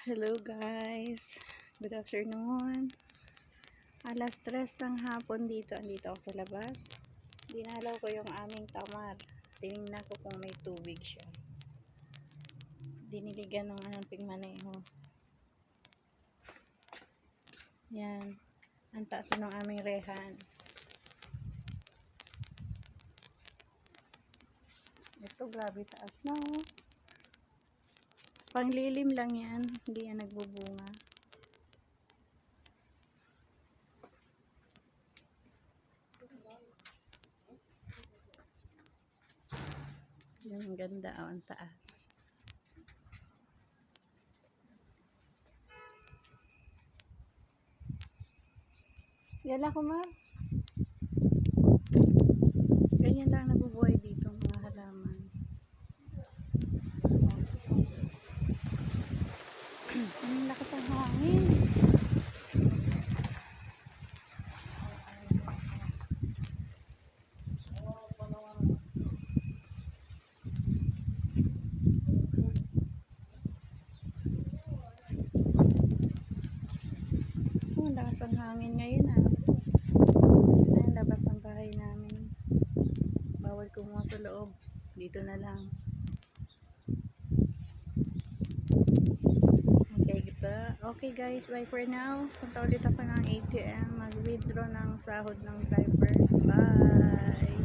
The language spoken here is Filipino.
Hello guys, good afternoon. Alas 3 ng hapon dito, andito ako sa labas. Dinalaw ko yung aming tamar. Tinignan ko kung may tubig siya. Diniligan ng ating maneho. Yan, ang taas ng aming rehan. Ito, grabe taas na oh. Panglilim lang yan, hindi yan nagbubunga. Yung ganda oh, ang taas. Yala ko ma. Ganyan lang nabubuhay dito mga halaman. Ang lakas ang hangin. Ang lakas ang hangin ngayon ah. Ayan, labas ang bahay namin. Bawal kumuha sa loob. Dito na lang. Okay guys, bye for now. Punta ulit ako ng ATM. Mag-withdraw ng sahod ng driver. Bye!